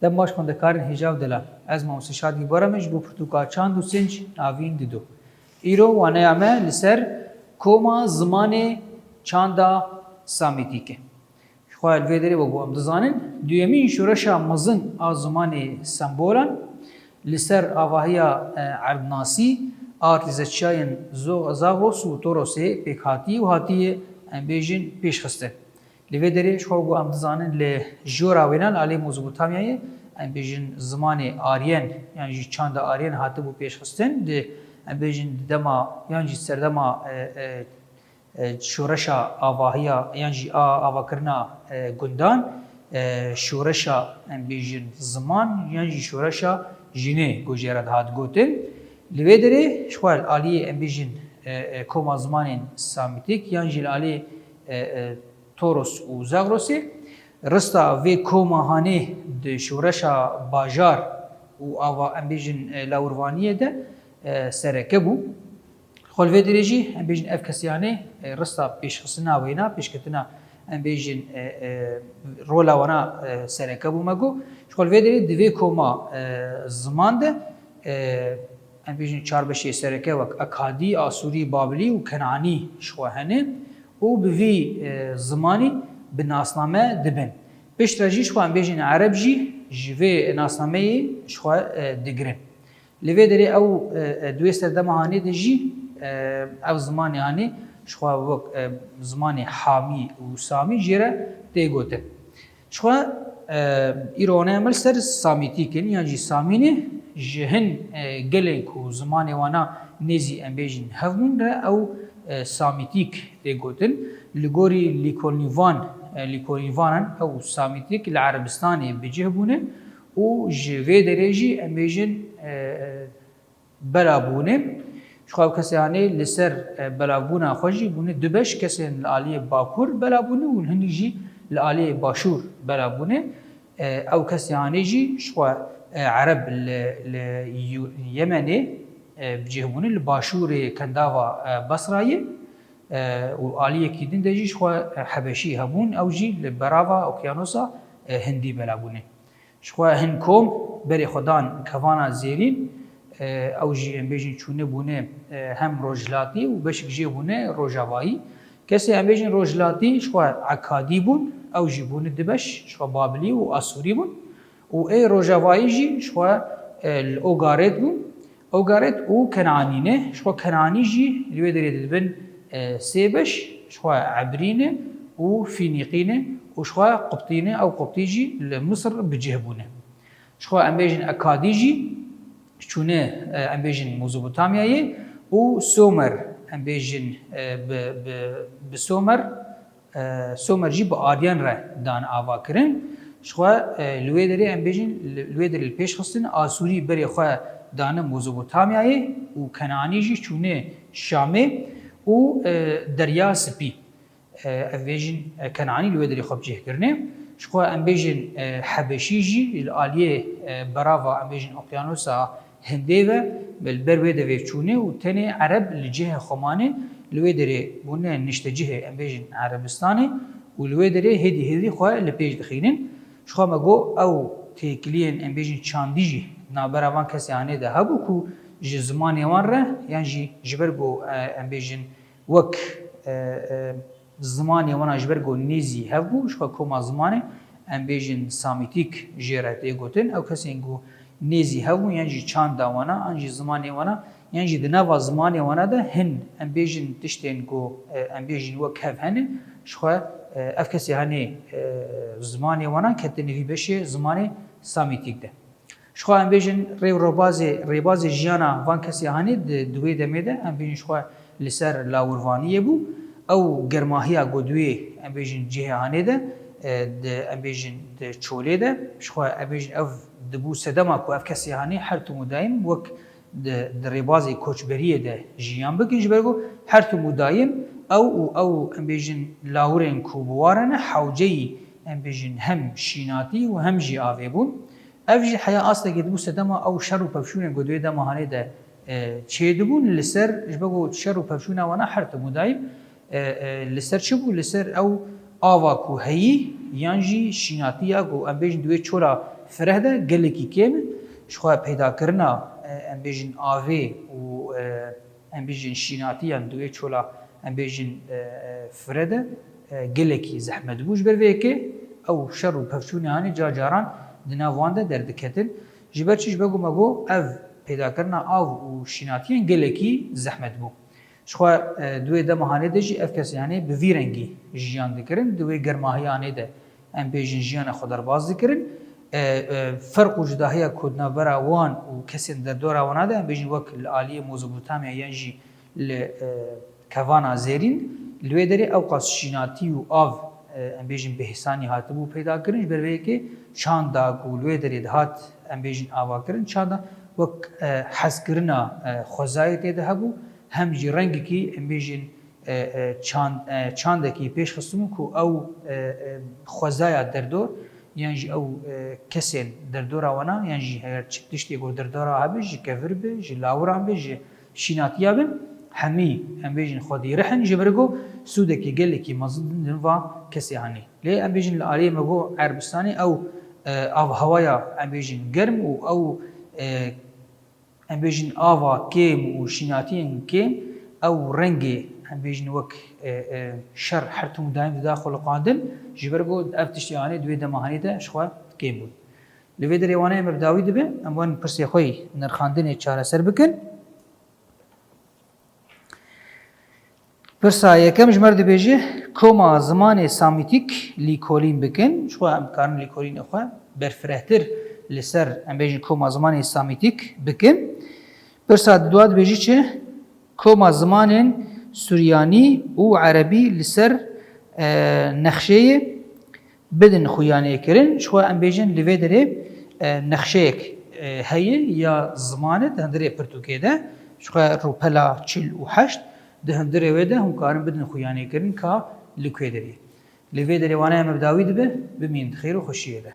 دماش خندکارن هجاو دلا از موسی شادی برامج بو پرتوکا چاند و سنج ناوین دیدو ایرو وانه امه لسر کوما زمان چاندا سامیتیکه خواه الویدری و بو امدزانن دویمین شورشا مزن آ زمان سمبولان لسر آواهیا عربناسی آرتیزتشاین زاغروس و توروسه پیک هاتی و هاتی بیجین پیش خسته لویدری شخوا بو امدزانن لجورا وینال علی موزوبوتامیای بیجین زمان آریان یعنی چاند آریان هاتی بو پیش خستن بیجین دما یعنی سردما شورشا آواهیا یعنی آواکرنا گندان شورشا بیجین زمان یعنی شورشا جنه گوجرد هات گوتن لویدری شوال علی بیجین کوما زمان سامیتیک یعنی علی توروس و زاغروسی رستا وی کوما هانه د شورشا باجار و آوا بیجین لاوروانیه ده سرکه بو خال وی درجی ام بیجن اف کسیانه رستا پیش خصنا وینا پیش کتنا ام بیجن رولا وانا سرکه بو مگو خال وی دری دوی کوما زمان ده ام بیجن چار بشی سرکه وک اکادی آسوری بابلی و کنعانی شوهنه و بوی زمانی بناسنامه دبن پیش ترجی شو ام بیجن عرب جی جوی ناسنامه شو دگرن لوی دری او دوی سردمهانی دجی او زمان yani شخوا وق زمان حامی و سامی جیره دیگوته شخوا ایرانه عمل سر سامیتی کنی یا جی سامینه جهن گلن کو زمان وانا نزی امبیجن هفمون را او سامیتیک دیگوتن لگوری لیکونیوانن او سامیتیک العربستانی بجهبونه و جوی درجی امبیجن برابونه شخواب کسی هانی لسر بلابونا خوشی بونه دوبش کسی لعالی باکور بلابونه و هنی جی لعالی باشور بلابونه او کسی هانی جی شخوا عرب یمنی بجهبونه لباشور کنداوا بصرایی و عالی کدین ده جی شخوا حبشی هبون او جی لبراوا اوکیانوسا هندی بلابونه شخوا هنکوم بری خدان کوانا زیرین او جی ام بیجن چونه بونه هم روجلاتی و بشک جی بونه روجاوایی کسی ام بیجن روجلاتی شو عکادی بون او جی بونه دبش شو بابلی و اسوری بون و ای روجاوایی جی شو الاوگارت بون اوگارت و کنعانینه شو کنعانی جی روی درید بن سیبش شو عبرینه و فینیقینه و شو قبطینه او قبطی جی لمصر بجهبونه شو ام بیجن اکادی جی چونه ام بیجن موزوبوتامیایی و سومر ام بیجن به سومر جی با آریان را دان آوا کرن شخوا لویدری ام بیجن لویدری پیش خستن آسوری بری خوا دان موزوبوتامیایی و کنعانی جی چونه شامه و دریا سپی ام بیجن کنعانی لویدری خوب جه کرنه شخوا ام بیجن حبشی جی الالیه براوا ام بیجن اقیانوسا هندیه بالبروی دوی چونه و تنه عرب لجه خمانه لوی دره بونه نشته جه امبیجن عربستانه و لوی دره هدی خواه لپیج دخینن شخوا مگو او تیکلین امبیجن چاندیجی نابراوان کسی آنه ده هبو کو جه زمانی وان ره یعنی جبرگو امبیجن وک زمانی وانا جبرگو نیزی هبو شخوا کما زمانه امبیجن سامیتیک جیرت ایگوتن او کسی انگو نیزی هفون یعنی چند داوانا انجی زمانی وانا یعنی دنوا زمانی وانا ده هن ام بیجن تشتین گو ام بیجن وک هف هنه شخوا اف کسی هنه زمانی وانا کتنی وی بشه زمانی سامیتیک ده شخوا ام بیجن ریباز جیانا وان کسی هنه دوی دمیده ام بیجن شخوا لسر لاوروانیه بو او گرماهیا گو دوی ام بیجن جهه هنه ده ام بیجن چوله ده شخوا ام بیجن اف دبو سدما کو اف کسی هانی هر تو مدایم وک د ریبازی کوچبریه ده جیان بکن جبرگو هر تو مدایم او ام بیجن لاورن کو بوارن حوجی ام بیجن هم شیناتی و هم جی آویبون اف جی حیا اصلا که دبو سدما او شر و پفشون گدوی ده مهانه ده چه دبون لسر جبرگو شر و پفشون وانا هر تو مدایم لسر چه بو لسر او آوا کو هی یانجی شیناتیا گو ام بیجن دوی چورا فره ده gelekî kêm ji xwe pêdakirina em bêjin avê û em bêjin şînatiyan di wê çola em bêjin fire de gelekî zehmetbû ji ber vê yekê ew şer û pevçûnê hanê caran di nav wan de derdiketin. Ji ber çi ji ber ku me got ev pêdakirina av û şînatiyan gelekî zehmetbû. Ji xwe di wê dema hanê de jî ev kes yanê bi vî rengî jiyan dikirin, di wê germahiyanê de em bêjin jiyana xwe derbas dikirin. Ferq û cudahiya ku di navbera wan û kesên derdora wan de em bêjin wek li aliyê Mezopotamya yan jî li kevana zêrîn li wê derê ew qas şînatî û av em bêjin bihîsanî hatibû pêdakirin ji ber vê yekê çanda ku li wê derê dihat em bêjin avakirin çanda wek hezkirina xwezayê tê de hebû hem jî rengekî em bêjin çandekî pêşxistibû ku ew xwezaya derdor yan jî ew kesên derdora wana yan jî heger çi tiştê ku derdora hebe ji kevir be ji lawiran be ji şînatiya bin hemî em bêjin xwe dîrihin ji ber got sûdekî gelekî mezin din va kesê hanê. Lê em bêjin li aliyê me got Erbistanê ew avhewaya em bêjin germ û ew em bêjin ava kêm û şînatiyên kêm ew rengê em bêjin wek şer hertim û daîm di daxil qandin ji ber got ev tiştê hanê di wê dema hanê de ji xwe kêm bûn. Li vê derê wan em berdawî dibe em wan pirsê xwe nirxandinê çareser bikin. Pirsa yekem ji me re dibêje koma zimanê samîtîk lîkolîn bikin. Ji xwe em karin lîkolînê xwe berfirehtir li ser em bêjin koma zimanê samîtîk bikin. Pirsa di dua dibêjî çi koma zimanên Suryanî û Erebî li ser nexşeyê bidin xuyanîkirin. Ji xwe em bêjin li vê derê nexşeyek heye ya zimanê di hundirê pirtûkê de ji xwe rûpela çil û heşt di hundirê wê de hûn karin bidin xuyanîkirin ka li kwê derê. Li vê derê wana em bi dawî dibe bimînin xêr û xweşiyê de.